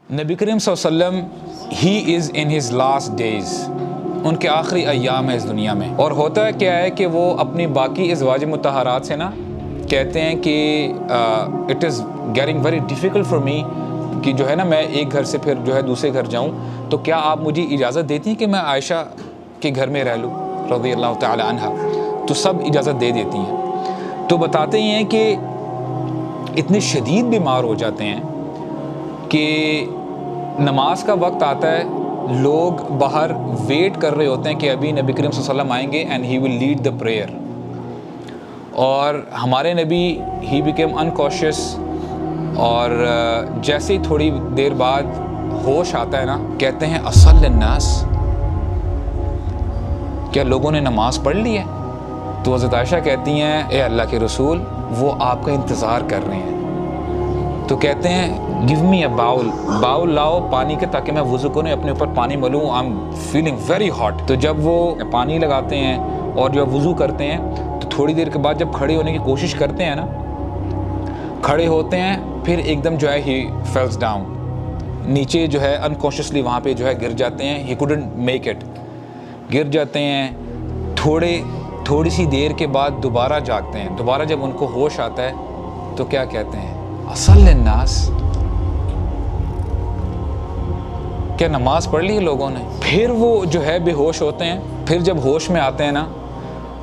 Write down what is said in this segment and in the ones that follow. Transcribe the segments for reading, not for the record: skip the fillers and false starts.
नबी करीम सल्लल्लाहु अलैहि वसल्लम he is in his last days, उनके आखिरी अय्याम है इस दुनिया में। और होता है क्या है कि वो अपनी बाकी अज़वाज मुतहरात से ना कहते हैं कि it is getting very difficult for me कि जो है ना मैं एक घर से फिर जो है दूसरे घर जाऊँ, तो क्या आप मुझे इजाज़त देती हैं कि मैं आयशा के घर में रह लूँ रज़ियल्लाहु तआला अन्हा। तो सब इजाज़त दे देती हैं। तो बताते ही हैं कि इतने शदीद बीमार हो जाते हैं कि नमाज का वक्त आता है, लोग बाहर वेट कर रहे होते हैं कि अभी नबी करीम सल्लल्लाहु अलैहि वसल्लम आएंगे and he will lead the prayer. और हमारे नबी ही बिकेम अनकॉशियस, और जैसे ही थोड़ी देर बाद होश आता है ना, कहते हैं असल्लन्नास, क्या लोगों ने नमाज पढ़ ली है? तो हज़रत आयशा कहती हैं ए अल्लाह के रसूल, वो आपका इंतज़ार कर रहे हैं। तो कहते हैं गिव मी अ बाउल लाओ पानी के, ताकि मैं वज़ू करूँ, अपने ऊपर पानी मलूँ, I am feeling very hot. तो जब वो पानी लगाते हैं और जब वज़ू करते हैं, तो थोड़ी देर के बाद जब खड़े होने की कोशिश करते हैं ना, खड़े होते हैं, फिर एकदम जो है ही फेल्स डाउन, नीचे जो है अनकॉन्शियसली वहाँ पे जो है गिर जाते हैं। ही कुडंट मेक इट, गिर जाते हैं। थोड़ी सी देर के बाद दोबारा जागते हैं। दोबारा जब उनको होश आता है तो क्या कहते हैं, असल्लन्नास, क्या नमाज पढ़ ली लोगों ने? फिर वो जो है बेहोश होते हैं। फिर जब होश में आते हैं ना,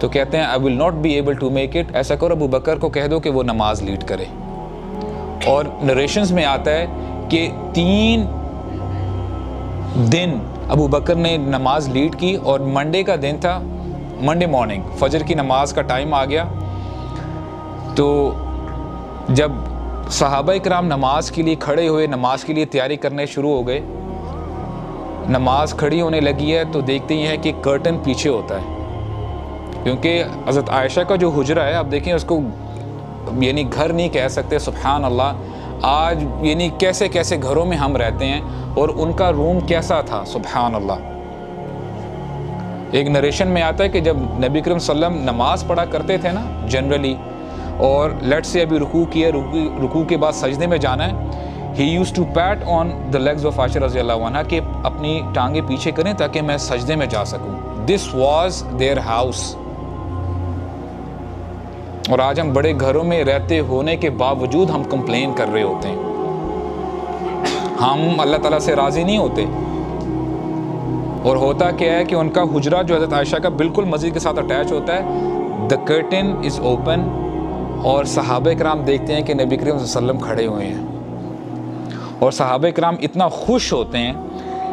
तो कहते हैं I will not be able to make it. ऐसा करो अबू बकर को कह दो कि वो नमाज लीड करे। और नरेशंस में आता है कि 3 दिन अबू बकर ने नमाज लीड की, और मंडे का दिन था, मंडे मॉर्निंग फजर की नमाज का टाइम आ गया। तो जब सहाबा इकराम नमाज के लिए खड़े हुए, नमाज के लिए तैयारी करने शुरू हो गए, नमाज खड़ी होने लगी है, तो देखते ही हैं कि कर्टन पीछे होता है, क्योंकि हज़रत आयशा का जो हुजरा है, अब देखें उसको यानी घर नहीं कह सकते, सुभान अल्लाह। आज यानी कैसे कैसे घरों में हम रहते हैं, और उनका रूम कैसा था, सुभान अल्लाह। एक नरेशन में आता है कि जब नबी करीम सल्लल्लाहु अलैहि वसल्लम नमाज पढ़ा करते थे ना जनरली, और लेट से अभी रुकू किया, रुकू के बाद सजदे में जाना है, he used to pat on the legs of Aisha रज़ियल्लाहु अन्हा, कि अपनी टांगे पीछे करें ताकि मैं सजदे में जा सकूं। This was their house. और आज हम बड़े घरों में रहते होने के बावजूद हम कंप्लेन कर रहे होते हैं, हम अल्लाह ताला से राज़ी नहीं होते। और होता क्या है कि उनका हुजरा जो हज़रत आयशा का बिल्कुल मस्जिद के साथ अटैच होता है। द कर्टन इज़ ओपन, और सहाबा कराम देखते हैं कि नबी करीम सल्लल्लाहु अलैहि वसल्लम खड़े हुए हैं। और सहाबा कराम इतना खुश होते हैं,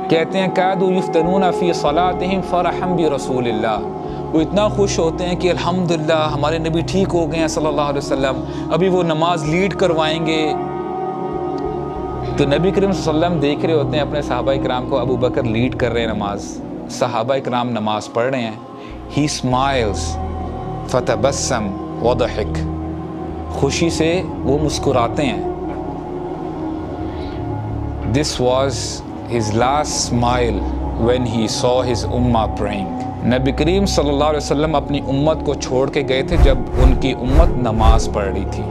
कहते हैं कादू युफ्तनूना फ़ी सलातिहिम फ़रहम बि रसूलिल्लाह। वो इतना खुश होते हैं कि अल्हम्दुलिल्लाह हमारे नबी ठीक हो गए हैं सल्लल्लाहु अलैहि वसल्लम, अभी वो नमाज लीड करवाएंगे। तो नबी करीम सल्लल्लाहु अलैहि वसल्लम देख रहे होते हैं अपने सहाबा इकराम को, अबू बकर लीड कर रहे हैं नमाज, सहाबा इकराम नमाज पढ़ रहे हैं। ही स्माइल्स फतबस्सम वदहिक, खुशी से वो मुस्कुराते हैं। This was his last smile when he saw his Umma praying. नबी करीम सल्लल्लाहु अलैहि वसल्लम अपनी उम्मत को छोड़ के गए थे जब उनकी उम्मत नमाज पढ़ रही थी।